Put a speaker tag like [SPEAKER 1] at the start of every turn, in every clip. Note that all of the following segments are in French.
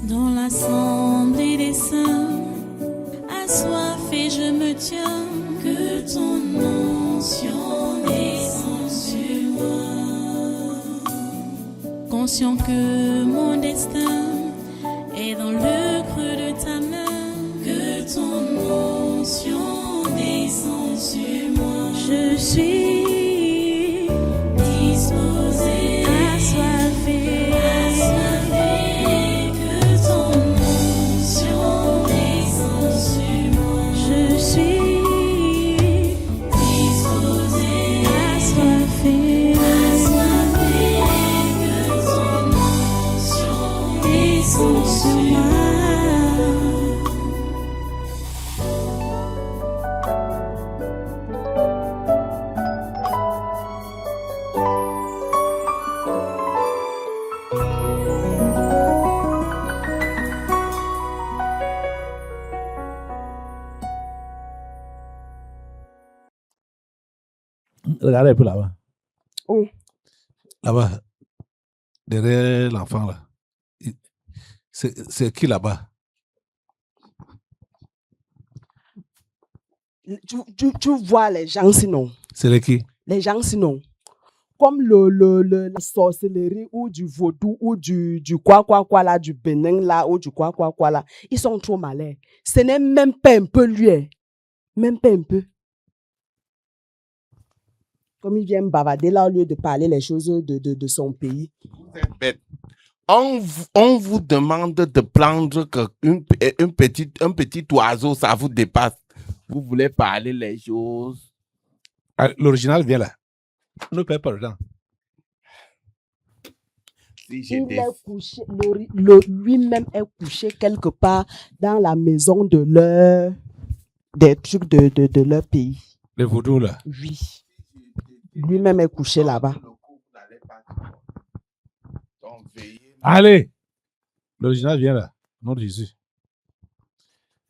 [SPEAKER 1] Dans l'assemblée des saints, assoiffé je me tiens, que ton onction descende sur moi. Conscient que mon destin est dans le creux de ta main, que ton onction descende sur moi. Je suis disposé, assoiffé, que ton onction descende sur moi. Je suis disposé, assoiffé, que ton onction descende sur moi.
[SPEAKER 2] Regardez un peu là-bas.
[SPEAKER 3] Où?
[SPEAKER 2] Là-bas. Derrière l'enfant là. C'est qui là-bas?
[SPEAKER 3] Tu vois les gens sinon.
[SPEAKER 2] C'est les qui?
[SPEAKER 3] Les gens sinon. Comme la sorcellerie ou du vaudou ou du quoi là, du Bénin là, ou du quoi là. Ils sont trop malins. Ce n'est même pas un peu lui. Hein. Même pas un peu. Comme il vient bavader là au lieu de parler les choses de son pays.
[SPEAKER 4] Vous êtes bête. On vous demande de prendre un petit oiseau, ça vous dépasse. Vous voulez parler les choses.
[SPEAKER 2] Ah, l'original vient là. Ne perds pas le temps.
[SPEAKER 4] Si
[SPEAKER 3] Il est couché, lui-même est couché quelque part dans la maison de des trucs de leur pays.
[SPEAKER 2] Les vaudous là.
[SPEAKER 3] Oui. Lui-même est couché là-bas.
[SPEAKER 2] Allez. L'original vient là. Nom de Jésus.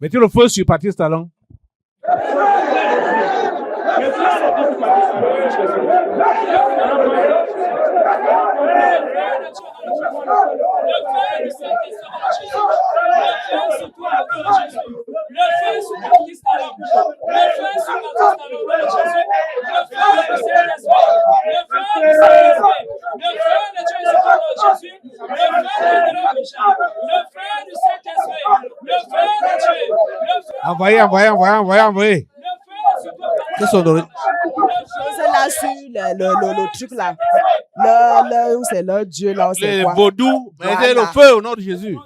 [SPEAKER 2] Mettez le feu sur Patrice Talon. Envoyez. Qu'est-ce qu'on donne?
[SPEAKER 3] C'est là sur le truc là. Où c'est leur Dieu là.
[SPEAKER 2] Les
[SPEAKER 3] quoi?
[SPEAKER 2] vaudous, mettez le
[SPEAKER 3] Voilà.
[SPEAKER 2] feu au nom de Jésus.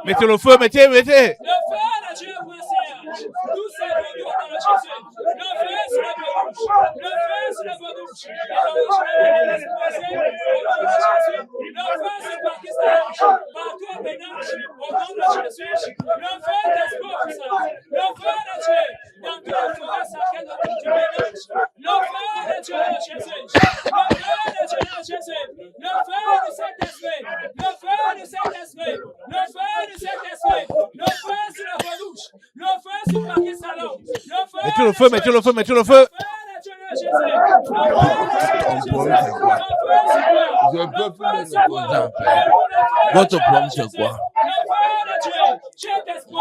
[SPEAKER 2] Mettez le feu, mettez.
[SPEAKER 5] Le feu de Dieu vous sert. Tous ces vaudous dans le Jésus. Le feu sur la bouche. Le feu sur la bouche. Le feu sur Pakistan. Partout au Bénin. Au nom de Jésus. Le feu t'expose. Le feu de Dieu. Dans toute la forêt sacrée du Bénin. Le feu de Dieu de Jésus. Le feu de Dieu de Jésus. Le feu du Saint-Esprit. Le feu du Saint-Esprit. Le feu du Saint-Esprit. Le feu sur la bouche. Le feu sur Pakistan.
[SPEAKER 2] Mettez le feu.
[SPEAKER 4] Votre problème, c'est quoi?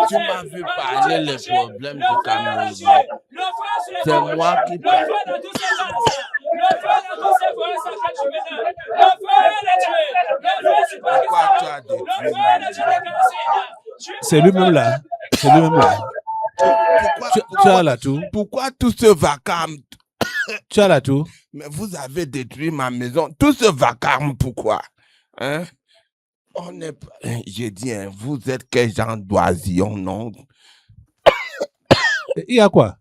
[SPEAKER 4] Tu m'as vu parler les problèmes du Cameroun. C'est moi qui parle. Pourquoi tu as
[SPEAKER 2] C'est lui-même là. Tu as là tout.
[SPEAKER 4] Pourquoi tout ce vacarme?
[SPEAKER 2] Tu as là tout.
[SPEAKER 4] Mais vous avez détruit ma maison. Tout ce vacarme, pourquoi? Hein? On est... J'ai dit, hein, vous êtes quel genre d'oisillon, non?
[SPEAKER 2] Il y a quoi?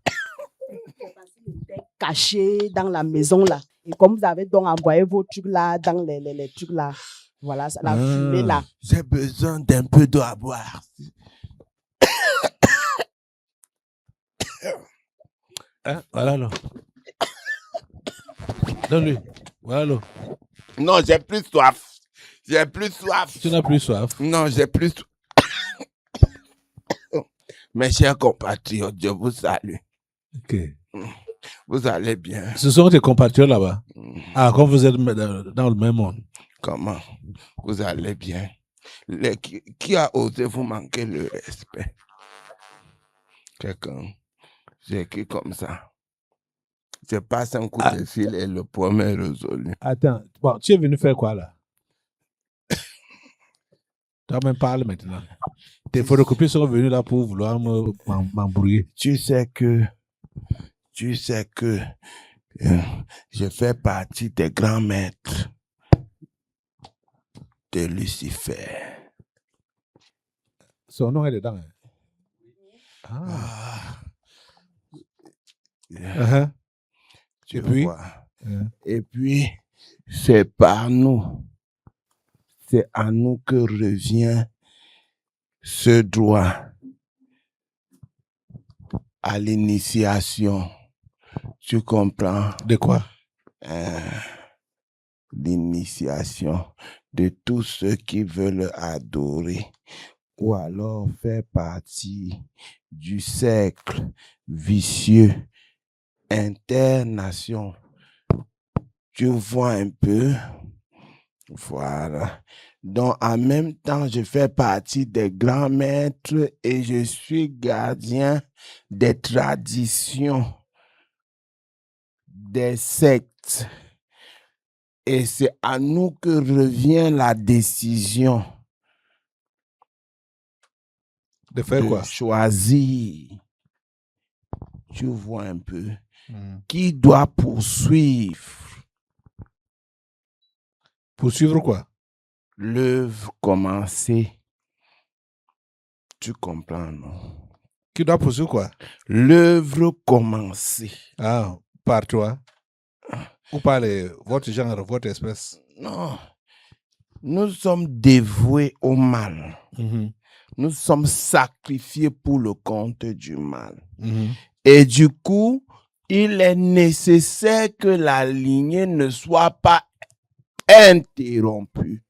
[SPEAKER 3] Caché dans la maison là. Et comme vous avez donc envoyé vos trucs là dans les trucs là. Voilà, la fumée là.
[SPEAKER 4] J'ai besoin d'un peu d'eau à boire.
[SPEAKER 2] Hein? Voilà l'eau. Donne-lui. Voilà l'eau.
[SPEAKER 4] Non, j'ai plus soif. J'ai plus soif.
[SPEAKER 2] Tu n'as plus soif.
[SPEAKER 4] Non, j'ai plus soif. Mes chers compatriotes, je vous salue.
[SPEAKER 2] Ok.
[SPEAKER 4] Vous allez bien.
[SPEAKER 2] Ce sont tes compatriotes là-bas. Ah, quand vous êtes dans le même monde.
[SPEAKER 4] Comment? Vous allez bien. Qui a osé vous manquer le respect? Quelqu'un. J'ai écrit comme ça. Je passe un coup de fil et le problème est résolu.
[SPEAKER 2] Attends, bon, tu es venu faire quoi là? Tu même parle maintenant. Tes photocopies sont venus là pour vouloir m'embrouiller.
[SPEAKER 4] Tu sais que je fais partie des grands maîtres de Lucifer.
[SPEAKER 2] Son nom est dedans. Hein? Ah. Uh-huh.
[SPEAKER 4] Tu
[SPEAKER 2] Et puis?
[SPEAKER 4] vois. Et puis, c'est par nous. C'est à nous que revient ce droit à l'initiation. Tu comprends?
[SPEAKER 2] De quoi?
[SPEAKER 4] L'initiation de tous ceux qui veulent adorer ou alors faire partie du cercle vicieux internation. Tu vois un peu? Voilà. Donc, en même temps, je fais partie des grands maîtres et je suis gardien des traditions, des sectes. Et c'est à nous que revient la décision
[SPEAKER 2] de faire quoi?
[SPEAKER 4] Choisir. Tu vois un peu. Qui doit poursuivre?
[SPEAKER 2] Poursuivre quoi?
[SPEAKER 4] L'œuvre commencée. Tu comprends, non?
[SPEAKER 2] Qui doit poursuivre quoi?
[SPEAKER 4] L'œuvre commencée.
[SPEAKER 2] Ah, par toi? Ou par votre genre, votre espèce?
[SPEAKER 4] Non. Nous sommes dévoués au mal. Nous sommes sacrifiés pour le compte du mal. Et du coup, il est nécessaire que la lignée ne soit pas interrompue.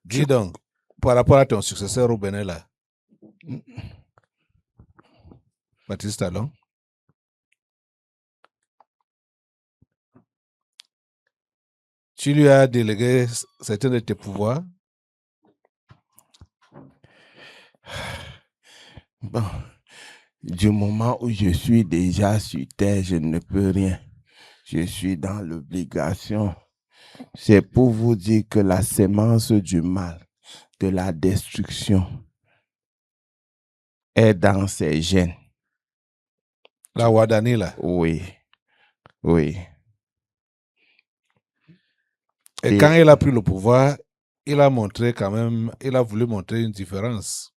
[SPEAKER 2] Dis donc, par rapport à ton successeur au Bénin là, Baptiste Talon, tu lui as délégué certains de tes pouvoirs?
[SPEAKER 4] Bon, du moment où je suis déjà sur terre, je ne peux rien. Je suis dans l'obligation. C'est pour vous dire que la sémence du mal, de la destruction, est dans ses gènes.
[SPEAKER 2] La Wadani là?
[SPEAKER 4] Oui. Oui.
[SPEAKER 2] Et quand il a pris le pouvoir, il a montré quand même, il a voulu montrer une différence.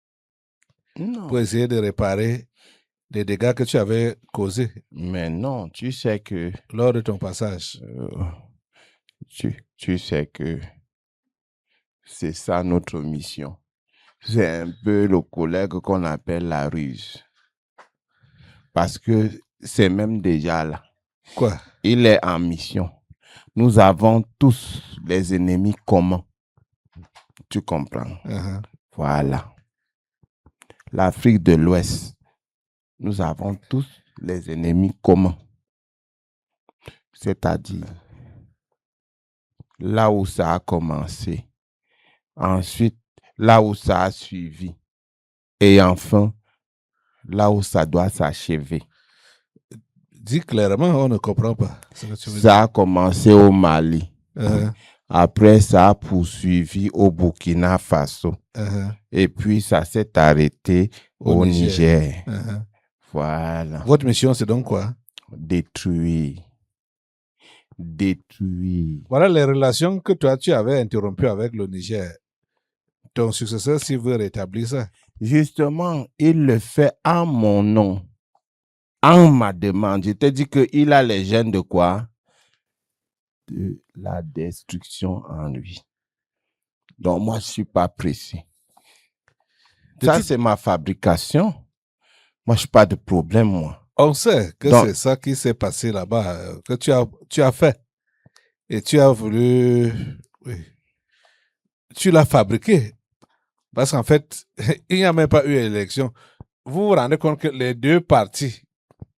[SPEAKER 4] Non.
[SPEAKER 2] Pour essayer de réparer les dégâts que tu avais causés.
[SPEAKER 4] Mais non, tu sais que...
[SPEAKER 2] Lors de ton passage.
[SPEAKER 4] Tu sais que c'est ça notre mission. C'est un peu le collègue qu'on appelle la ruse. Parce que c'est même déjà là.
[SPEAKER 2] Quoi?
[SPEAKER 4] Il est en mission. Nous avons tous les ennemis communs. Tu comprends? Voilà. L'Afrique de l'Ouest, nous avons tous les ennemis communs. C'est-à-dire, là où ça a commencé, ensuite, là où ça a suivi, et enfin, là où ça doit s'achever.
[SPEAKER 2] Dis clairement, on ne comprend pas ce que tu veux dire.
[SPEAKER 4] Ça a commencé au Mali. Après, ça a poursuivi au Burkina Faso. Et puis, ça s'est arrêté au Niger. Voilà.
[SPEAKER 2] Votre mission, c'est donc quoi?
[SPEAKER 4] Détruire. Détruire.
[SPEAKER 2] Voilà les relations que toi, tu avais interrompues avec le Niger. Ton successeur, s'il veut rétablir ça?
[SPEAKER 4] Justement, il le fait en mon nom. En ma demande. Je te dis qu'il a les gènes de quoi? De la destruction en lui. Donc, moi, je ne suis pas pressé. Ça, c'est ma fabrication. Moi, je n'ai pas de problème, moi.
[SPEAKER 2] On sait que c'est ça qui s'est passé là-bas, que tu as fait. Et tu as voulu Oui. Tu l'as fabriqué. Parce qu'en fait, il n'y a même pas eu élection. Vous vous rendez compte que les deux partis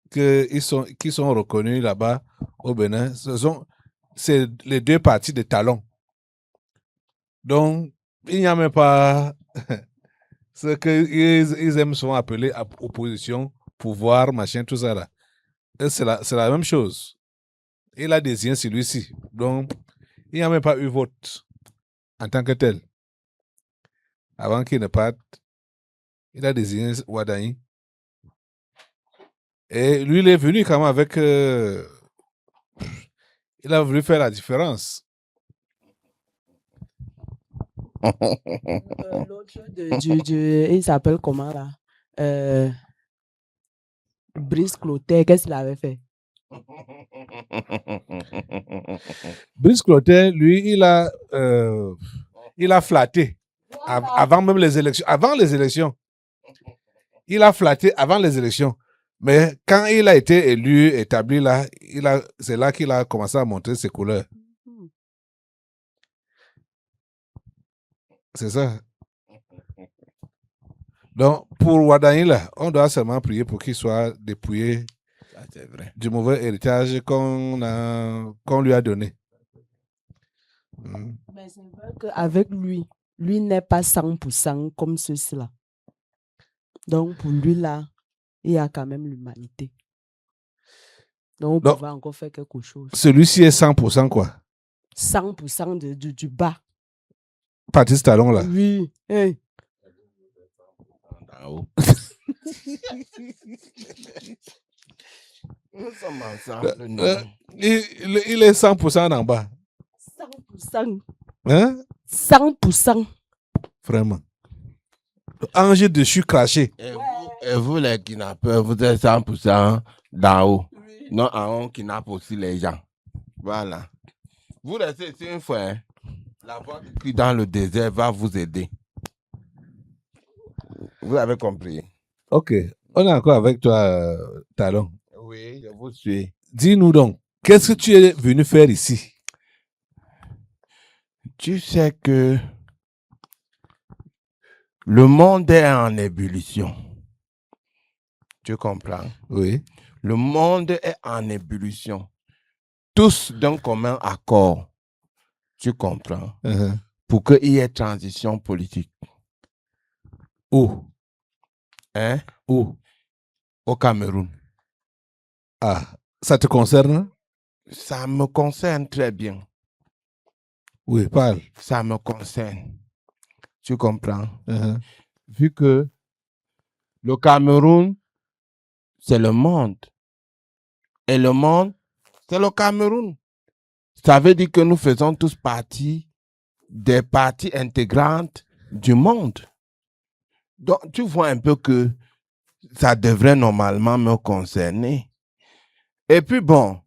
[SPEAKER 2] qui sont reconnus là-bas au Bénin, c'est les deux partis de talons. Donc, il n'y a même pas ce qu'ils aiment souvent appeler opposition, pouvoir, machin, tout ça là. C'est la même chose. Il a désigné celui-ci. Donc, il n'y a même pas eu vote en tant que tel. Avant qu'il ne parte, il a désigné Wadaï. Et lui, il est venu quand même avec... il a voulu faire la différence.
[SPEAKER 3] L'autre il s'appelle comment là? Brice Clotaire, qu'est-ce qu'il avait fait?
[SPEAKER 2] Brice Clotaire, lui, il a flatté avant même les élections. Avant les élections. Il a flatté avant les élections. Mais quand il a été élu, établi là, c'est là qu'il a commencé à montrer ses couleurs. C'est ça. Donc, pour Wadaï, là, on doit seulement prier pour qu'il soit dépouillé
[SPEAKER 4] C'est vrai.
[SPEAKER 2] du mauvais héritage qu'on lui a donné.
[SPEAKER 3] Mais c'est vrai qu'avec lui n'est pas 100% comme ceux-ci-là. Donc, pour lui, là, il y a quand même l'humanité. Donc, on pouvait encore faire quelque chose.
[SPEAKER 2] Celui-ci est 100% quoi?
[SPEAKER 3] 100% du bas.
[SPEAKER 2] Patrice Talon, là.
[SPEAKER 3] Oui. Hey.
[SPEAKER 4] Nous sommes ensemble.
[SPEAKER 2] Il est 100% en bas.
[SPEAKER 3] 100%.
[SPEAKER 2] Hein?
[SPEAKER 3] 100%.
[SPEAKER 2] Vraiment. Ange dessus craché.
[SPEAKER 4] Et vous, les kidnappeurs, vous êtes 100% d'en haut. Oui. Non, en haut, kidnappe aussi les gens. Voilà. Vous laissez ici une fois. Hein. La voix qui crie dans le désert va vous aider. Vous avez compris?
[SPEAKER 2] Ok. On est encore avec toi, Talon.
[SPEAKER 4] Oui, je vous suis.
[SPEAKER 2] Dis-nous donc, qu'est-ce que tu es venu faire ici?
[SPEAKER 4] Tu sais que le monde est en ébullition. Tu comprends?
[SPEAKER 2] Oui.
[SPEAKER 4] Le monde est en ébullition. Tous d'un commun accord. Tu comprends? Pour qu'il y ait transition politique.
[SPEAKER 2] Où?
[SPEAKER 4] Hein?
[SPEAKER 2] Où?
[SPEAKER 4] Au Cameroun.
[SPEAKER 2] Ah, ça te concerne?
[SPEAKER 4] Ça me concerne très bien.
[SPEAKER 2] Oui, parle.
[SPEAKER 4] Ça me concerne. Tu comprends? Vu que le Cameroun, c'est le monde. Et le monde, c'est le Cameroun. Ça veut dire que nous faisons tous partie des parties intégrantes du monde. Donc, tu vois un peu que ça devrait normalement me concerner. Et puis bon,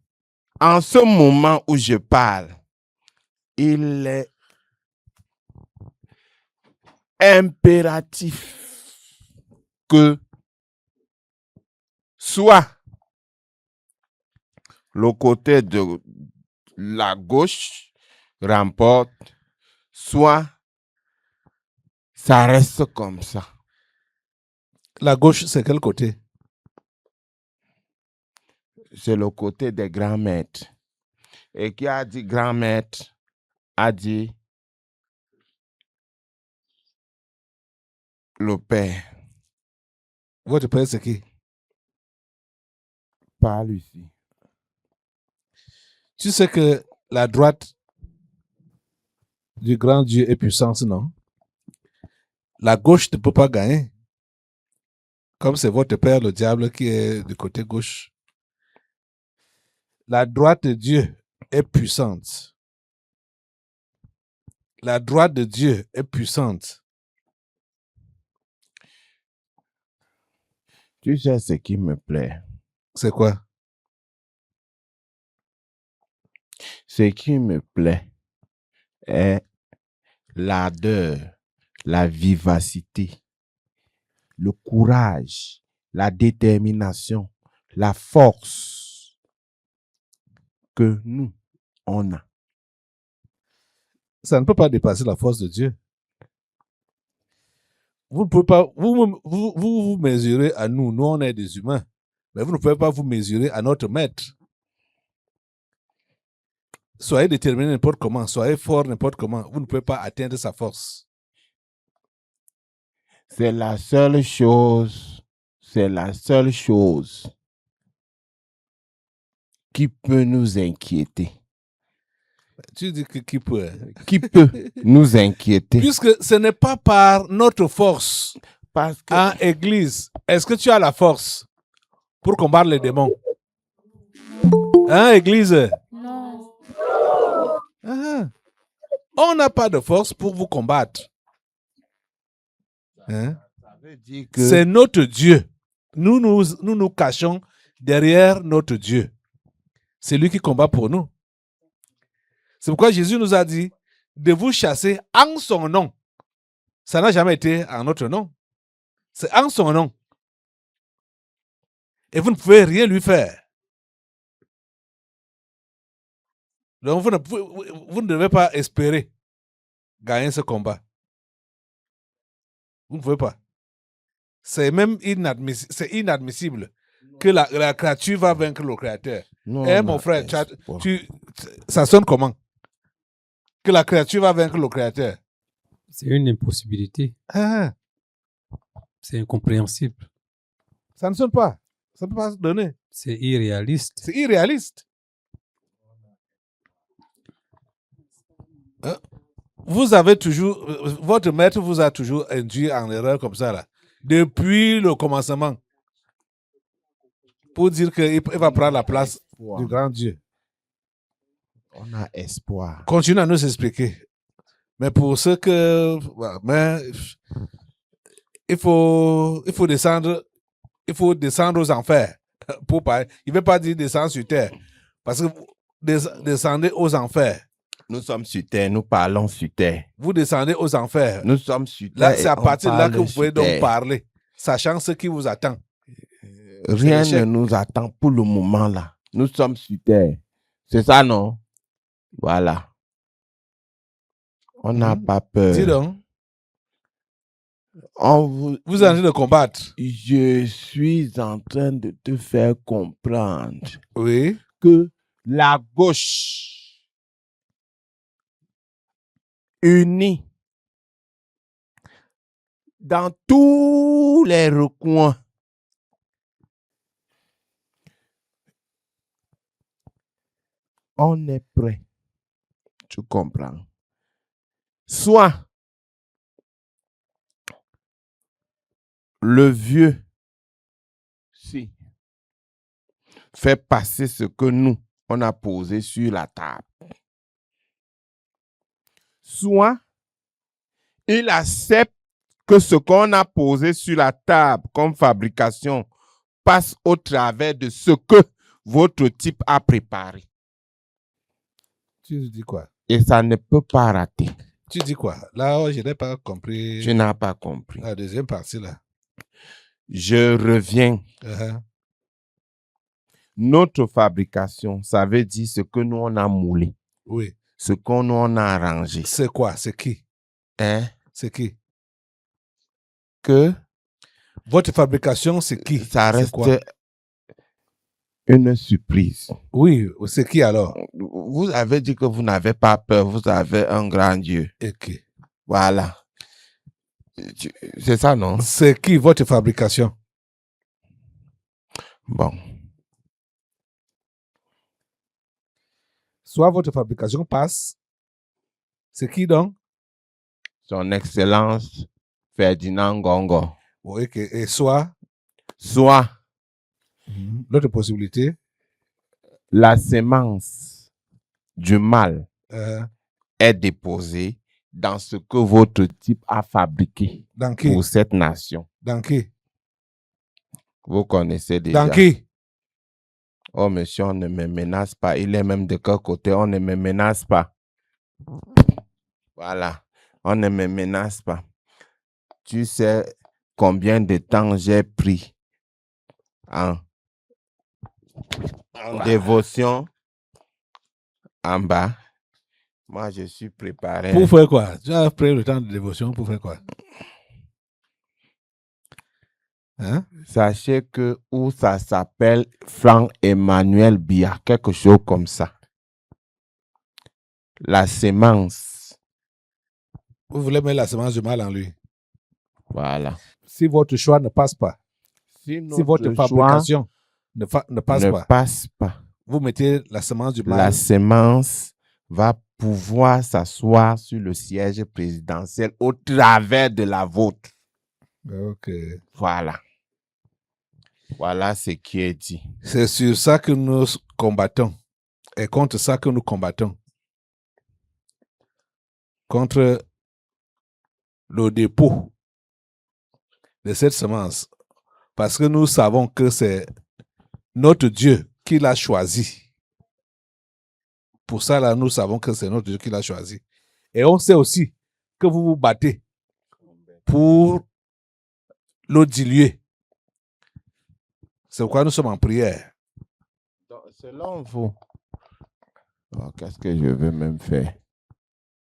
[SPEAKER 4] en ce moment où je parle, il est impératif que soit le côté de la gauche remporte, soit ça reste comme ça.
[SPEAKER 2] La gauche, c'est quel côté?
[SPEAKER 4] C'est le côté des grands maîtres. Et qui a dit grand maître a dit le père.
[SPEAKER 2] Votre père, c'est qui?
[SPEAKER 4] Parle ici.
[SPEAKER 2] Tu sais que la droite du grand Dieu est puissance, non? La gauche ne peut pas gagner. Comme c'est votre père, le diable, qui est du côté gauche. La droite de Dieu est puissante. La droite de Dieu est puissante.
[SPEAKER 4] Tu sais ce qui me plaît?
[SPEAKER 2] C'est quoi?
[SPEAKER 4] Ce qui me plaît est l'ardeur, la vivacité, le courage, la détermination, la force que nous, on a.
[SPEAKER 2] ça ne peut pas dépasser la force de Dieu. Vous ne pouvez pas, vous mesurez à nous, nous on est des humains, mais vous ne pouvez pas vous mesurer à notre maître. Soyez déterminé n'importe comment, soyez fort n'importe comment, vous ne pouvez pas atteindre sa force.
[SPEAKER 4] C'est la seule chose qui peut nous inquiéter.
[SPEAKER 2] Tu dis que qui peut?
[SPEAKER 4] Qui peut nous inquiéter?
[SPEAKER 2] Puisque ce n'est pas par notre force.
[SPEAKER 4] Parce que
[SPEAKER 2] En église, est-ce que tu as la force pour combattre les démons? Hein, église?
[SPEAKER 1] Non.
[SPEAKER 2] Ah. On n'a pas de force pour vous combattre. Hein?
[SPEAKER 4] ça veut dire que
[SPEAKER 2] C'est notre Dieu. Nous cachons derrière notre Dieu. C'est lui qui combat pour nous. C'est pourquoi Jésus nous a dit de vous chasser en son nom. Ça n'a jamais été en notre nom. C'est en son nom. Et vous ne pouvez rien lui faire. Donc vous ne devez pas espérer gagner ce combat. Vous ne pouvez pas. C'est même inadmissible que la créature va vaincre le créateur.
[SPEAKER 4] nous,
[SPEAKER 2] Eh
[SPEAKER 4] on
[SPEAKER 2] mon
[SPEAKER 4] a
[SPEAKER 2] frère,
[SPEAKER 4] espoir.
[SPEAKER 2] ça sonne comment? Que la créature va vaincre le créateur.
[SPEAKER 6] C'est une impossibilité.
[SPEAKER 2] Ah,
[SPEAKER 6] C'est incompréhensible.
[SPEAKER 2] ça ne sonne pas. Ça ne peut pas se donner.
[SPEAKER 6] C'est irréaliste.
[SPEAKER 2] C'est irréaliste. Hein? Vous avez toujours, votre maître vous a toujours induit en erreur comme ça, là, depuis le commencement, pour dire qu'il va prendre la place du grand Dieu.
[SPEAKER 4] On a espoir.
[SPEAKER 2] Continue à nous expliquer. Mais pour ceux que, mais il faut descendre aux enfers. Pour parler. Il ne veut pas dire descendre sur terre. Parce que descendez aux enfers.
[SPEAKER 4] Nous sommes sur terre, nous parlons sur terre.
[SPEAKER 2] Vous descendez aux enfers.
[SPEAKER 4] Nous sommes sur terre.
[SPEAKER 2] Là, c'est à
[SPEAKER 4] et on
[SPEAKER 2] partir de là
[SPEAKER 4] parle
[SPEAKER 2] que vous
[SPEAKER 4] sur
[SPEAKER 2] pouvez donc
[SPEAKER 4] terre.
[SPEAKER 2] parler, sachant ce qui vous attend.
[SPEAKER 4] Rien
[SPEAKER 2] C'est
[SPEAKER 4] ne nous attend pour le moment là. Nous sommes sur terre. C'est ça, non? Voilà. On n'a pas peur.
[SPEAKER 2] Dis donc,
[SPEAKER 4] On
[SPEAKER 2] vous êtes en train de combattre.
[SPEAKER 4] Je suis en train de te faire comprendre
[SPEAKER 2] Oui.
[SPEAKER 4] que la gauche unie dans tous les recoins on est prêt. Tu comprends? Soit le vieux si fait passer ce que nous on a posé sur la table. Soit il accepte que ce qu'on a posé sur la table comme fabrication passe au travers de ce que votre type a préparé.
[SPEAKER 2] Tu dis quoi?
[SPEAKER 4] Et ça ne peut pas rater.
[SPEAKER 2] Tu dis quoi? Là, je n'ai pas compris
[SPEAKER 4] Tu n'as pas compris.
[SPEAKER 2] la deuxième partie là.
[SPEAKER 4] Je reviens.
[SPEAKER 2] Uh-huh.
[SPEAKER 4] Notre fabrication, ça veut dire ce que nous on a moulé,
[SPEAKER 2] Oui.
[SPEAKER 4] ce qu'on nous on a arrangé.
[SPEAKER 2] C'est quoi? C'est qui?
[SPEAKER 4] Hein?
[SPEAKER 2] C'est qui?
[SPEAKER 4] Que
[SPEAKER 2] Votre fabrication, c'est qui?
[SPEAKER 4] ça
[SPEAKER 2] C'est
[SPEAKER 4] reste
[SPEAKER 2] quoi?
[SPEAKER 4] une surprise.
[SPEAKER 2] Oui, c'est qui alors?
[SPEAKER 4] Vous avez dit que vous n'avez pas peur, vous avez un grand Dieu.
[SPEAKER 2] Ok.
[SPEAKER 4] Voilà. C'est ça, non?
[SPEAKER 2] C'est qui votre fabrication?
[SPEAKER 4] Bon.
[SPEAKER 2] Soit votre fabrication passe. C'est qui donc?
[SPEAKER 4] Son Excellence Ferdinand Gongo.
[SPEAKER 2] Oui, ok. Et soit
[SPEAKER 4] Soit
[SPEAKER 2] l'autre possibilité.
[SPEAKER 4] la sémence du mal
[SPEAKER 2] euh,
[SPEAKER 4] est déposée dans ce que votre type a fabriqué
[SPEAKER 2] dans qui?
[SPEAKER 4] pour cette nation.
[SPEAKER 2] Dans qui?
[SPEAKER 4] Vous connaissez déjà.
[SPEAKER 2] Dans qui?
[SPEAKER 4] Oh, monsieur, on ne me menace pas. Il est même de quel côté? On ne me menace pas. Voilà. On ne me menace pas. Tu sais combien de temps j'ai pris en dévotion en bas. Moi, je suis préparé.
[SPEAKER 2] Pour faire quoi? Tu as pris le temps de dévotion pour faire quoi? Hein?
[SPEAKER 4] Sachez que où ça s'appelle Franck Emmanuel Biya, quelque chose comme ça. La sémence.
[SPEAKER 2] Vous voulez mettre la semence du mal en lui.
[SPEAKER 4] Voilà.
[SPEAKER 2] Si votre choix ne passe pas, si votre
[SPEAKER 4] notre choix
[SPEAKER 2] fabrication ne passe
[SPEAKER 4] ne
[SPEAKER 2] pas,
[SPEAKER 4] passe pas,
[SPEAKER 2] vous mettez la semence du mal.
[SPEAKER 4] la sémence va pouvoir s'asseoir sur le siège présidentiel au travers de la vôtre.
[SPEAKER 2] Ok.
[SPEAKER 4] Voilà. Voilà ce qui est dit.
[SPEAKER 2] C'est sur ça que nous combattons. Et contre ça que nous combattons. Contre le dépôt de cette semence. Parce que nous savons que c'est notre Dieu qui l'a choisi. Pour ça, là, nous savons que c'est notre Dieu qui l'a choisi. Et on sait aussi que vous vous battez pour le diluer. C'est pourquoi nous sommes en prière.
[SPEAKER 4] Donc, selon vous, qu'est-ce que je veux même faire?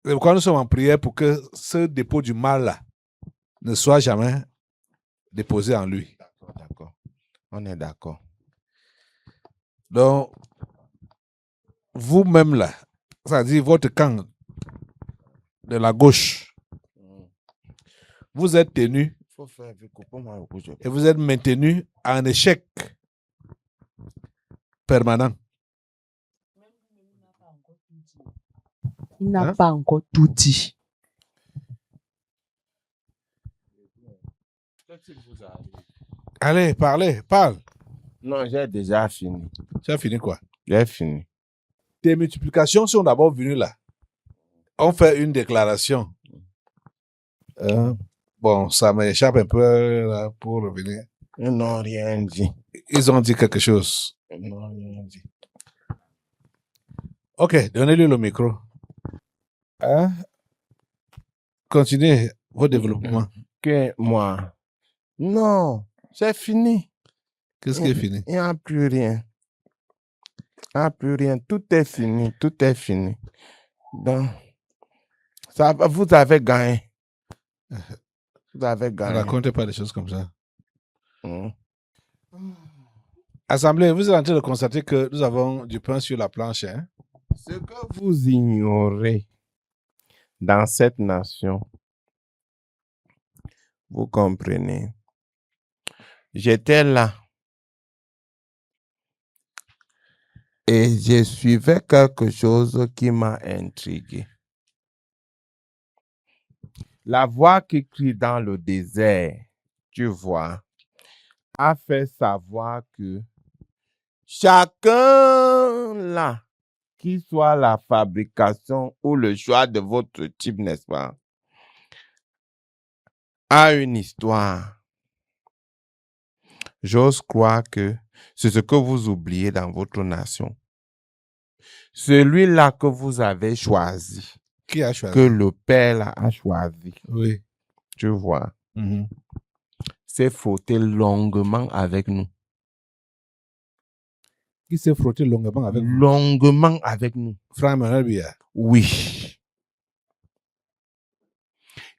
[SPEAKER 2] C'est pourquoi nous sommes en prière pour que ce dépôt du mal-là ne soit jamais déposé en lui.
[SPEAKER 4] D'accord. On est d'accord.
[SPEAKER 2] Donc, vous-même là, c'est-à-dire votre camp de la gauche, vous êtes tenu
[SPEAKER 4] Faut faire avec moi au rouge.
[SPEAKER 2] et vous êtes maintenu à un échec permanent.
[SPEAKER 3] Il n'a
[SPEAKER 2] Hein?
[SPEAKER 3] pas encore tout dit.
[SPEAKER 2] Allez, parle.
[SPEAKER 4] Non, j'ai déjà fini.
[SPEAKER 2] Tu as fini quoi?
[SPEAKER 4] J'ai fini.
[SPEAKER 2] Tes multiplications sont d'abord venues là. On fait une déclaration. Bon, ça m'échappe un peu là, pour revenir.
[SPEAKER 4] Ils n'ont rien dit.
[SPEAKER 2] Ils ont dit quelque chose.
[SPEAKER 4] Ils n'ont rien dit.
[SPEAKER 2] Ok, donnez-lui le micro. Hein? Continuez vos développements.
[SPEAKER 4] Que moi. Non, c'est fini.
[SPEAKER 2] Qu'est-ce qui est fini?
[SPEAKER 4] Il n'y a plus rien. Il n'y a plus rien. Tout est fini. Tout est fini. Donc, ça, vous avez gagné. Vous avez
[SPEAKER 2] Ne
[SPEAKER 4] gagné.
[SPEAKER 2] racontez pas des choses comme ça.
[SPEAKER 4] Hmm.
[SPEAKER 2] Assemblée, vous êtes en train de constater que nous avons du pain sur la planche. Hein?
[SPEAKER 4] Ce que vous ignorez dans cette nation, vous comprenez. J'étais là et je suivais quelque chose qui m'a intrigué. La voix qui crie dans le désert, tu vois, a fait savoir que chacun là, qu'il soit la fabrication ou le choix de votre type, n'est-ce pas, a une histoire. J'ose croire que c'est ce que vous oubliez dans votre nation. Celui-là que vous avez choisi,
[SPEAKER 2] Qui a choisi?
[SPEAKER 4] que le Père là a choisi,
[SPEAKER 2] Oui.
[SPEAKER 4] tu vois,
[SPEAKER 2] Mhm.
[SPEAKER 4] s'est frotté longuement avec nous.
[SPEAKER 2] Qui s'est frotté longuement avec vous?
[SPEAKER 4] Longuement avec nous.
[SPEAKER 2] Frère Emmanuel Biya.
[SPEAKER 4] Oui.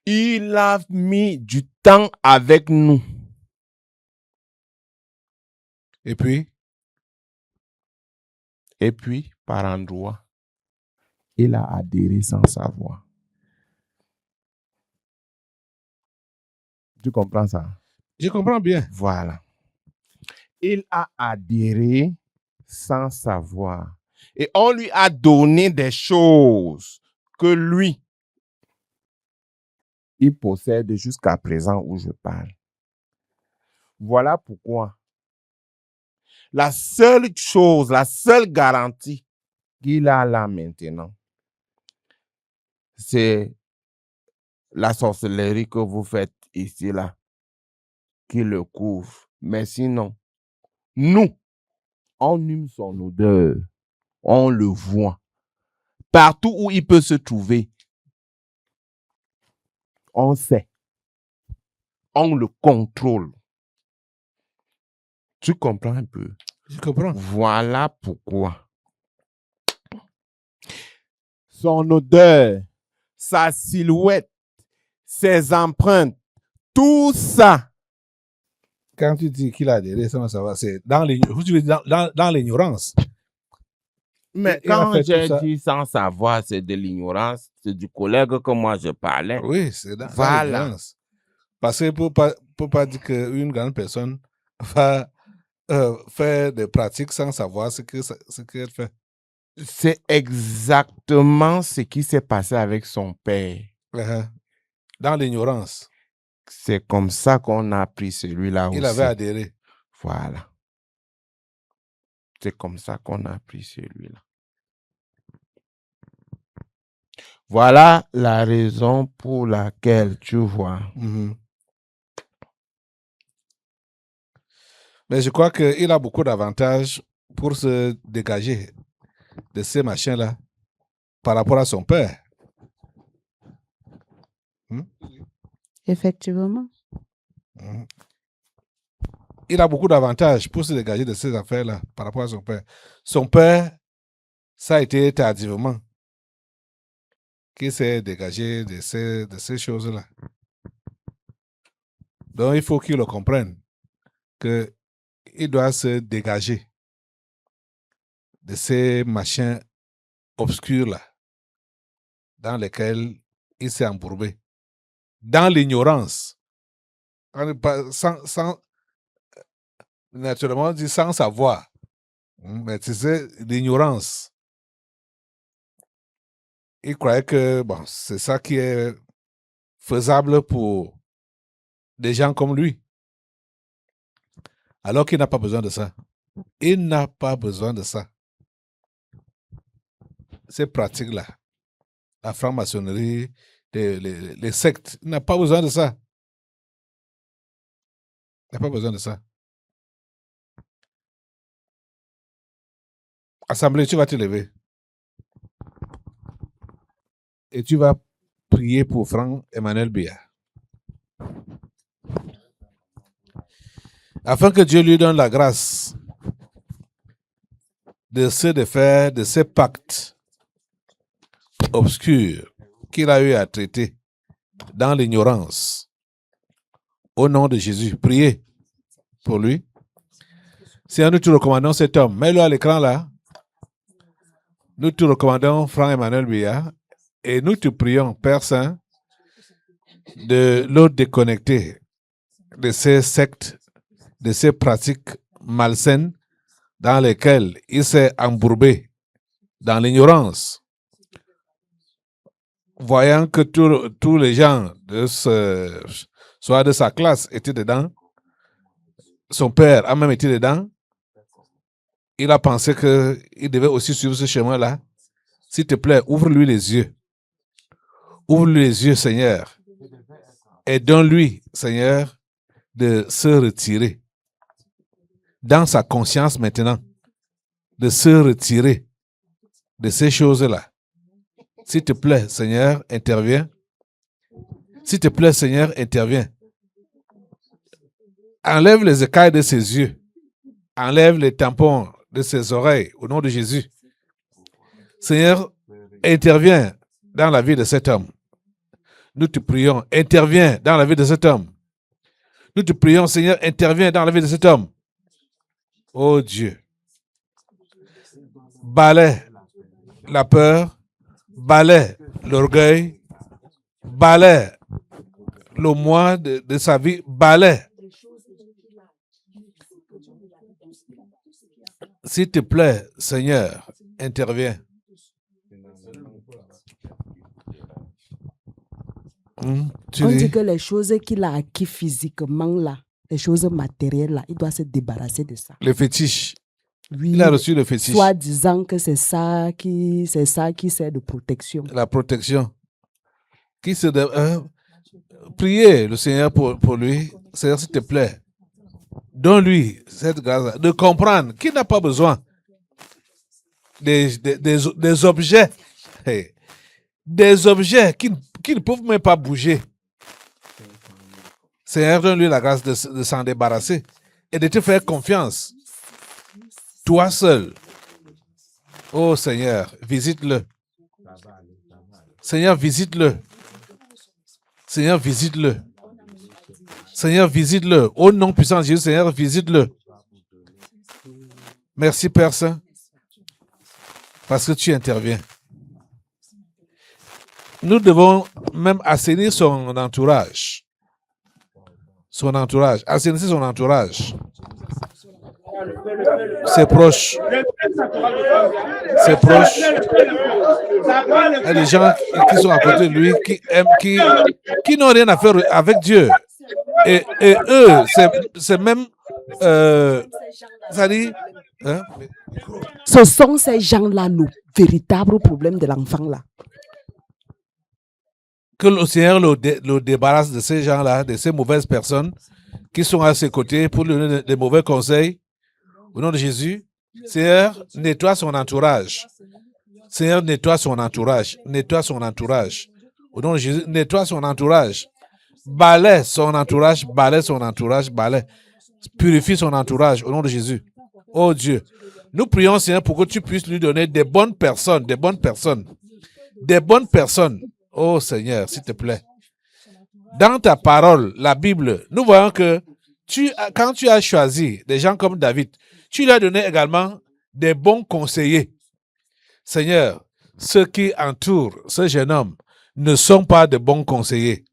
[SPEAKER 4] Il a mis du temps avec nous.
[SPEAKER 2] Et puis,
[SPEAKER 4] Et puis, par endroit, il a adhéré sans savoir. Tu comprends ça?
[SPEAKER 2] je comprends bien.
[SPEAKER 4] Voilà. Il a adhéré sans savoir. Et on lui a donné des choses que lui, il possède jusqu'à présent où je parle. Voilà pourquoi la seule chose, la seule garantie qu'il a là maintenant, c'est la sorcellerie que vous faites ici, là, qui le couvre. Mais sinon, nous, on hume son odeur, on le voit. Partout où il peut se trouver, on sait. On le contrôle. Tu comprends un peu?
[SPEAKER 2] Je comprends.
[SPEAKER 4] Voilà pourquoi son odeur, sa silhouette, ses empreintes, tout ça.
[SPEAKER 2] Quand tu dis qu'il a adhéré sans savoir, c'est dans l'ignorance.
[SPEAKER 4] Mais
[SPEAKER 2] Il a
[SPEAKER 4] quand
[SPEAKER 2] fait tout
[SPEAKER 4] j'ai
[SPEAKER 2] ça.
[SPEAKER 4] dit sans savoir, c'est de l'ignorance, c'est du collègue que moi je parlais.
[SPEAKER 2] Oui, c'est dans
[SPEAKER 4] Voilà.
[SPEAKER 2] l'ignorance. Parce que pour pas dire qu'une grande personne va faire des pratiques sans savoir ce qu'elle fait.
[SPEAKER 4] C'est exactement ce qui s'est passé avec son père.
[SPEAKER 2] Dans l'ignorance,
[SPEAKER 4] C'est comme ça qu'on a pris celui-là aussi.
[SPEAKER 2] il avait adhéré.
[SPEAKER 4] Voilà. C'est comme ça qu'on a pris celui-là. Voilà la raison pour laquelle, tu vois,
[SPEAKER 2] Mhm. Mais je crois qu'il a beaucoup d'avantages pour se dégager de ces machins-là par rapport à son père.
[SPEAKER 3] Effectivement.
[SPEAKER 2] Mhm. Il a beaucoup d'avantages pour se dégager de ces affaires-là par rapport à son père. Son père, ça a été tardivement qu'il s'est dégagé de ces choses-là. Donc, il faut qu'il le comprenne qu'il doit se dégager de ces machins obscurs-là dans lesquels il s'est embourbé. Dans l'ignorance. Naturellement, on dit sans savoir. Mais tu sais, l'ignorance. Il croyait que bon, c'est ça qui est faisable pour des gens comme lui. Alors qu'il n'a pas besoin de ça. Il n'a pas besoin de ça. Ces pratiques-là, la franc-maçonnerie, les sectes, il n'a pas besoin de ça. Il n'a pas besoin de ça. Assemblée, tu vas te lever. Et tu vas prier pour Franck Emmanuel Biya. Afin que Dieu lui donne la grâce de se défaire de ces pactes obscurs qu'il a eu à traiter dans l'ignorance. Au nom de Jésus, priez pour lui. Seigneur, nous te recommandons cet homme. Mets-le à l'écran là. Nous te recommandons Franck Emmanuel Biya et nous te prions, Père Saint, de le déconnecter de ces sectes, de ces pratiques malsaines dans lesquelles il s'est embourbé dans l'ignorance. Voyant que tous les gens soit de sa classe étaient dedans, son père a même été dedans, il a pensé qu'il devait aussi suivre ce chemin-là. S'il te plaît, ouvre-lui les yeux. Ouvre-lui les yeux, Seigneur. Et donne-lui, Seigneur, de se retirer. Dans sa conscience maintenant, de se retirer de ces choses-là. S'il te plaît, Seigneur, interviens. S'il te plaît, Seigneur, interviens. Enlève les écailles de ses yeux. Enlève les tampons de ses oreilles, au nom de Jésus. Seigneur, interviens dans la vie de cet homme. Nous te prions, interviens dans la vie de cet homme. Nous te prions, Seigneur, interviens dans la vie de cet homme. Oh Dieu, balaie la peur, balaie l'orgueil, balaie le moi de sa vie, balaie. S'il te plaît, Seigneur, interviens.
[SPEAKER 3] On dit que les choses qu'il a acquis physiquement là, les choses matérielles là, il doit se débarrasser de ça.
[SPEAKER 2] Le fétiche.
[SPEAKER 3] Oui,
[SPEAKER 2] Il a reçu le fétiche.
[SPEAKER 3] soit disant que c'est ça qui sert de protection.
[SPEAKER 2] La protection. Priez le Seigneur pour lui. Seigneur, s'il te plaît, donne-lui cette grâce de comprendre qu'il n'a pas besoin des objets. Hey, des objets qui ne peuvent même pas bouger. Seigneur, donne-lui la grâce de s'en débarrasser et de te faire confiance. Toi seul. Oh Seigneur, visite-le. Seigneur, visite-le. Seigneur, visite-le. Seigneur, visite-le. Au nom puissant de Jésus, Seigneur, visite-le. Merci, Père Saint, parce que tu interviens. Nous devons même assainir son entourage. Son entourage. Assainir son entourage. Ses proches. Ses proches. Il y a des gens qui sont à côté de lui, qui aiment, qui n'ont rien à faire avec Dieu. Et eux, c'est même, ça dit, hein?
[SPEAKER 3] Ce sont ces gens-là nos véritables problèmes de l'enfant-là.
[SPEAKER 2] Que le Seigneur le débarrasse de ces gens-là, de ces mauvaises personnes qui sont à ses côtés pour lui donner des mauvais conseils. Au nom de Jésus, Seigneur, nettoie son entourage. Seigneur, nettoie son entourage. Nettoie son entourage. Au nom de Jésus, nettoie son entourage. Balaie son entourage, balaie son entourage, balaie. Purifie son entourage au nom de Jésus. Oh Dieu, nous prions, Seigneur, pour que tu puisses lui donner des bonnes personnes, des bonnes personnes. Des bonnes personnes. Oh Seigneur, s'il te plaît. Dans ta parole, la Bible, nous voyons que quand tu as choisi des gens comme David, tu lui as donné également des bons conseillers. Seigneur, ceux qui entourent ce jeune homme ne sont pas de bons conseillers.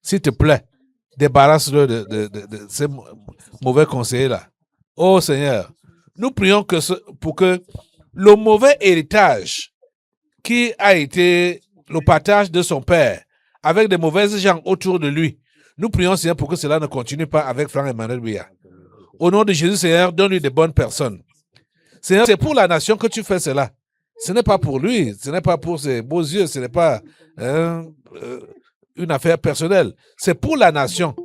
[SPEAKER 2] S'il te plaît, débarrasse-le de ces mauvais conseillers-là. Oh Seigneur, nous prions pour que le mauvais héritage qui a été le partage de son père avec des mauvaises gens autour de lui, nous prions Seigneur pour que cela ne continue pas avec Franck Emmanuel Biya. Au nom de Jésus, Seigneur, donne-lui de bonnes personnes. Seigneur, c'est pour la nation que tu fais cela. Ce n'est pas pour lui, ce n'est pas pour ses beaux yeux, ce n'est pas une affaire personnelle. C'est pour la nation.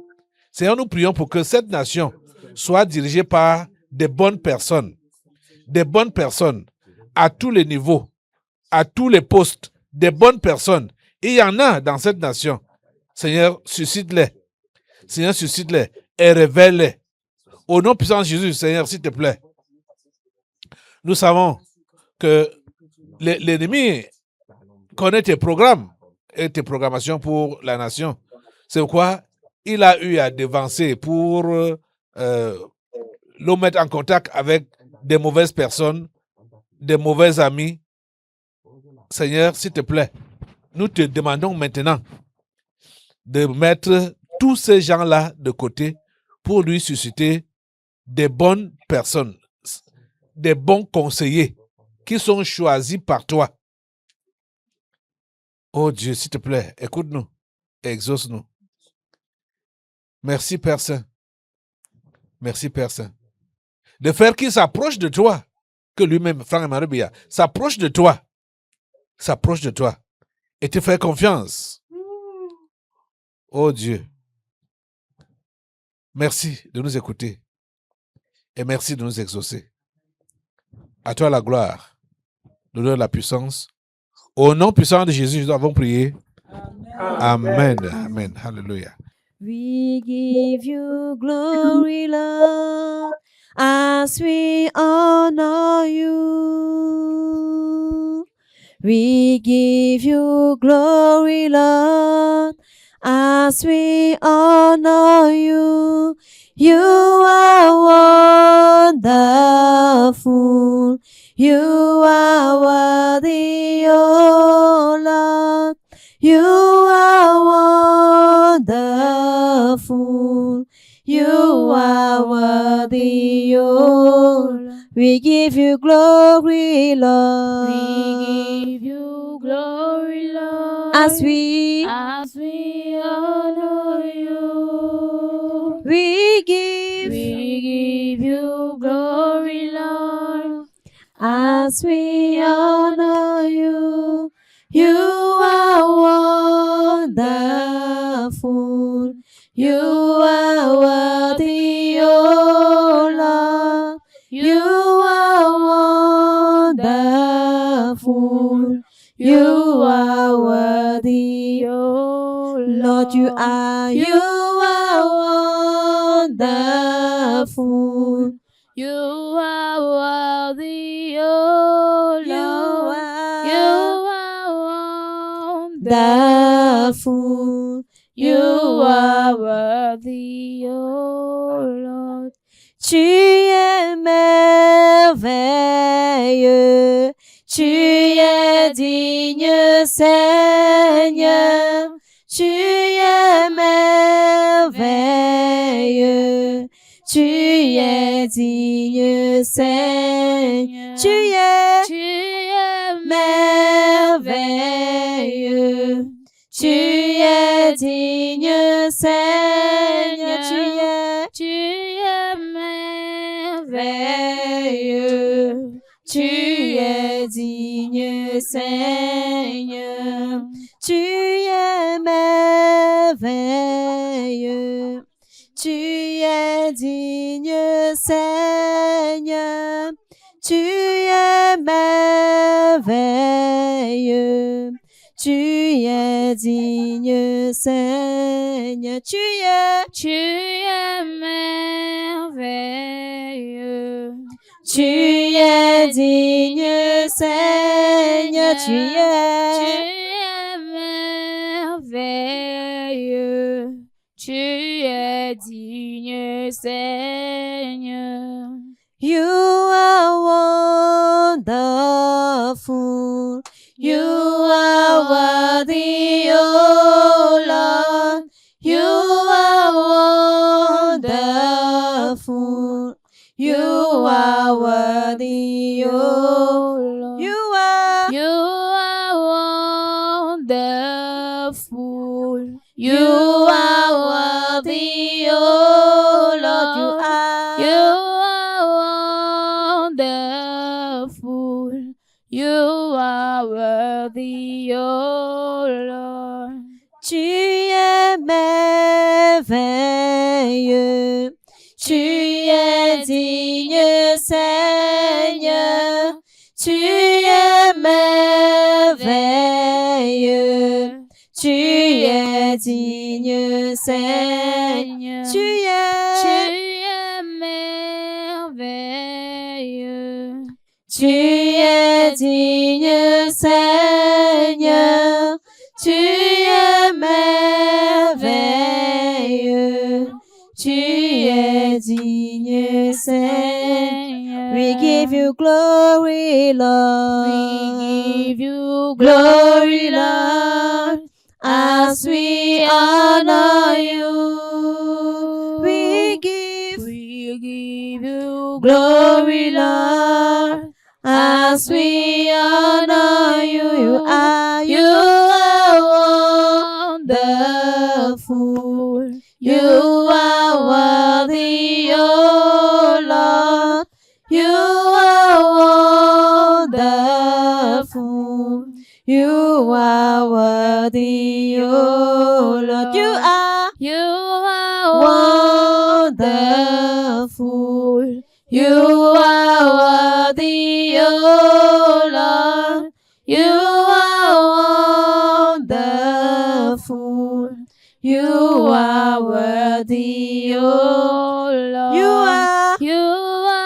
[SPEAKER 2] Seigneur, nous prions pour que cette nation soit dirigée par des bonnes personnes. Des bonnes personnes à tous les niveaux, à tous les postes, des bonnes personnes. Et il y en a dans cette nation. Seigneur, suscite-les. Seigneur, suscite-les et révèle-les. Au nom puissant de Jésus, Seigneur, s'il te plaît. Nous savons que l'ennemi connaît tes programmes et tes programmations pour la nation. C'est pourquoi il a eu à dévancer pour le mettre en contact avec des mauvaises personnes, des mauvais amis. Seigneur, s'il te plaît, nous te demandons maintenant de mettre tous ces gens-là de côté pour lui susciter des bonnes personnes, des bons conseillers qui sont choisis par toi. Oh Dieu, s'il te plaît, écoute-nous et exauce-nous. Merci Père Saint. Merci Père Saint. De faire qu'il s'approche de toi, que lui-même, Franck Emmanuel Biya, s'approche de toi et te faire confiance. Oh Dieu, merci de nous écouter et merci de nous exaucer. À toi la gloire, l'honneur, la puissance. Au nom puissant de Jésus, nous avons prié. Amen. Amen. Hallelujah.
[SPEAKER 1] We give you glory, Lord, as we honor you. We give you glory, Lord, as we honor you. You are wonderful. You are worthy, oh Lord. You are wonderful. You are worthy, oh Lord. We give you glory, Lord.
[SPEAKER 7] We give you glory, Lord,
[SPEAKER 1] As we
[SPEAKER 7] honor you.
[SPEAKER 1] we give
[SPEAKER 7] We give you glory, Lord,
[SPEAKER 1] as we honor you. You are wonderful. You are worthy, oh Lord. You are wonderful. You are worthy, oh Lord. You are wonderful.
[SPEAKER 7] you are worthy, oh
[SPEAKER 1] You
[SPEAKER 7] Lord.
[SPEAKER 1] are
[SPEAKER 7] You are
[SPEAKER 1] wonderful.
[SPEAKER 7] You are worthy, oh Lord.
[SPEAKER 1] Tu es merveilleux, tu es digne, Seigneur. Tu es merveilleux, tu es digne, Seigneur. Tu es merveilleux, tu es digne, Seigneur.
[SPEAKER 7] Tu es merveilleux.
[SPEAKER 1] Tu es digne, Seigneur. Tu es merveilleux. Tu es digne, Seigneur. Tu es merveilleux. Tu es digne, Seigneur. Tu es
[SPEAKER 7] merveilleux.
[SPEAKER 1] Tu es digne, Seigneur. Tu
[SPEAKER 7] es merveilleux. Tu es digne, Seigneur.
[SPEAKER 1] You are wonderful. You are worthy, oh Lord. You are wonderful. You are worthy, oh Lord. You are
[SPEAKER 7] wonderful.
[SPEAKER 1] You are worthy, oh Lord.
[SPEAKER 7] You are wonderful. You are worthy, oh Lord.
[SPEAKER 1] Tu es merveilleux. Tu es digne, Seigneur. Tu es merveilleux. Tu es digne, Seigneur. Tu
[SPEAKER 7] es merveilleux.
[SPEAKER 1] Tu es digne, Seigneur. Tu es merveilleux. Tu es digne, Seigneur. We give you glory, Lord.
[SPEAKER 7] We give you
[SPEAKER 1] Glory, Lord, as we honor you. We give
[SPEAKER 7] you
[SPEAKER 1] glory, Lord, as we honor you. You are wonderful. You are worthy, oh Lord. You are wonderful. You are worthy, oh Lord. You are wonderful. You are worthy, oh Lord. You are wonderful. You are worthy, oh Lord.
[SPEAKER 7] You are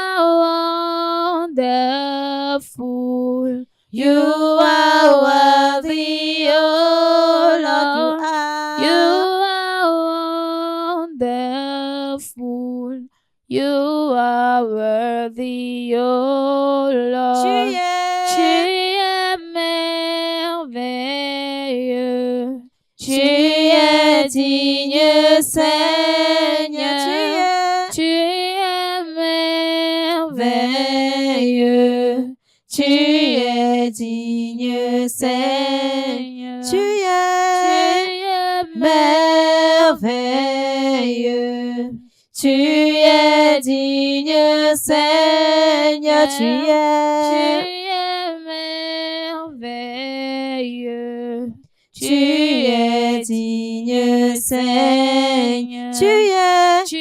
[SPEAKER 7] wonderful.
[SPEAKER 1] You are worthy, oh Lord.
[SPEAKER 7] You are wonderful. You are worthy, oh Lord.
[SPEAKER 1] Tu es
[SPEAKER 7] merveilleux.
[SPEAKER 1] Tu es digne, Seigneur.
[SPEAKER 7] Tu es
[SPEAKER 1] merveilleux. Tu es digne, Seigneur. Tu es merveilleux. Tu es digne, Seigneur. Tu es
[SPEAKER 7] merveilleux.
[SPEAKER 1] Tu es digne, Seigneur. Tu es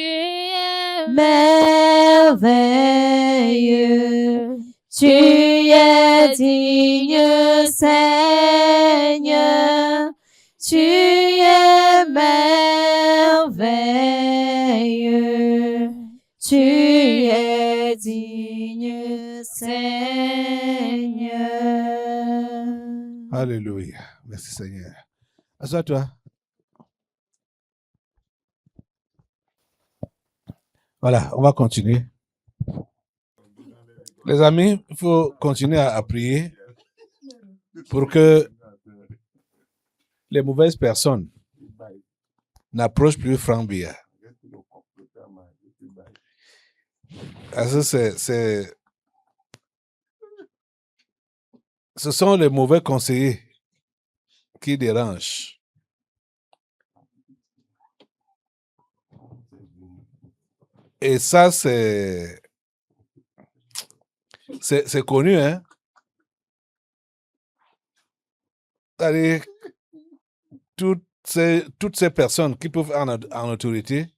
[SPEAKER 1] merveilleux. Tu es digne, Seigneur. Tu es merveilleux. Tu es digne, Seigneur.
[SPEAKER 2] Alléluia. Merci Seigneur. Assois-toi. Voilà, on va continuer. Les amis, il faut continuer à prier pour que les mauvaises personnes n'approchent plus Franck Biya. Parce que ce sont les mauvais conseillers qui dérangent. Et ça, c'est connu, hein. C'est-à-dire, toutes ces personnes qui peuvent être en autorité,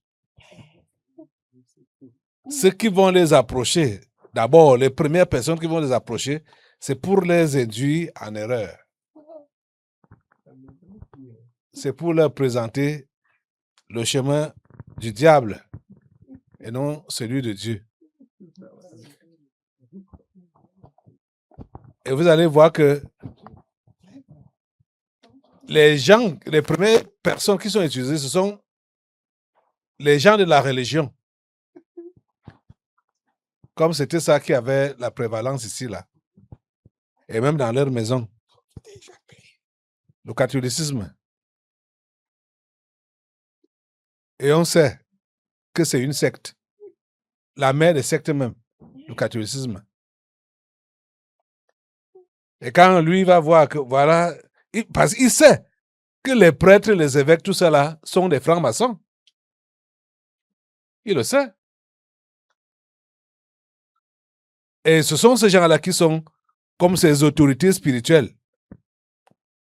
[SPEAKER 2] ceux qui vont les approcher, d'abord, les premières personnes qui vont les approcher, c'est pour les induire en erreur. C'est pour leur présenter le chemin du diable et non celui de Dieu. Et vous allez voir que les premières personnes qui sont utilisées, ce sont les gens de la religion. Comme c'était ça qui avait la prévalence ici, là. Et même dans leur maison. Le catholicisme. Et on sait que c'est une secte. La mère des sectes même, le catholicisme. Et quand lui va voir que, voilà, parce qu'il sait que les prêtres, les évêques, tout ça là, sont des francs-maçons. Il le sait. Et ce sont ces gens-là qui sont comme ces autorités spirituelles.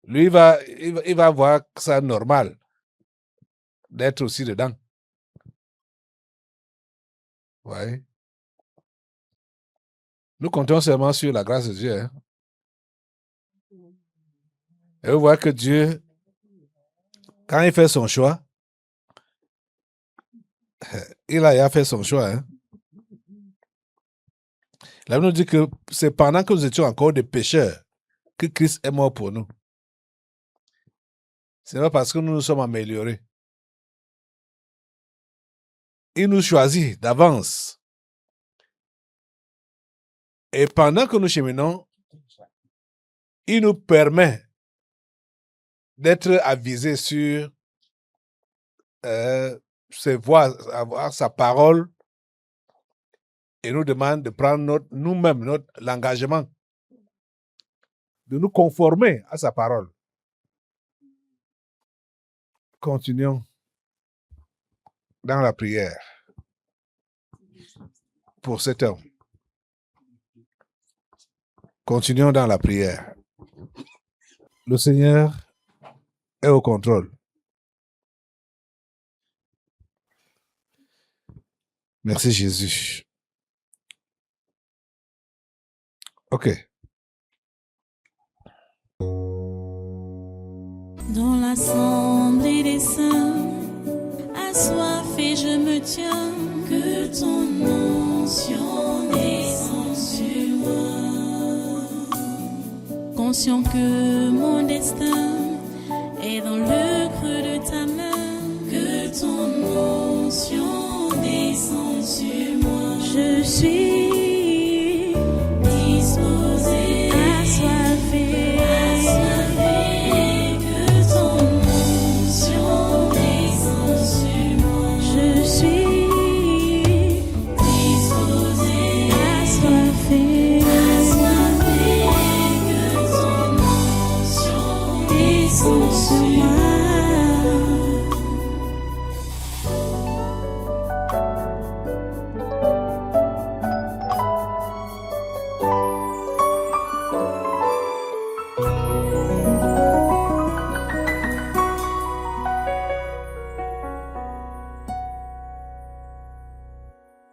[SPEAKER 2] Lui, il va voir que c'est normal d'être aussi dedans. Ouais. Nous comptons seulement sur la grâce de Dieu. Hein. Et vous voyez que Dieu, quand il fait son choix, il a fait son choix. Hein. La Bible nous dit que c'est pendant que nous étions encore des pécheurs que Christ est mort pour nous. Ce n'est pas parce que nous nous sommes améliorés. Il nous choisit d'avance. Et pendant que nous cheminons, il nous permet d'être avisés sur ses voies, avoir sa parole, et nous demande de prendre nous-mêmes l'engagement de nous conformer à sa parole. Continuons dans la prière pour cet homme. Continuons dans la prière. Le Seigneur est au contrôle. Merci Jésus. OK.
[SPEAKER 8] Dans l'assemblée des saints, assoiffé je me tiens, que ton onction descende sur moi. Conscient que mon destin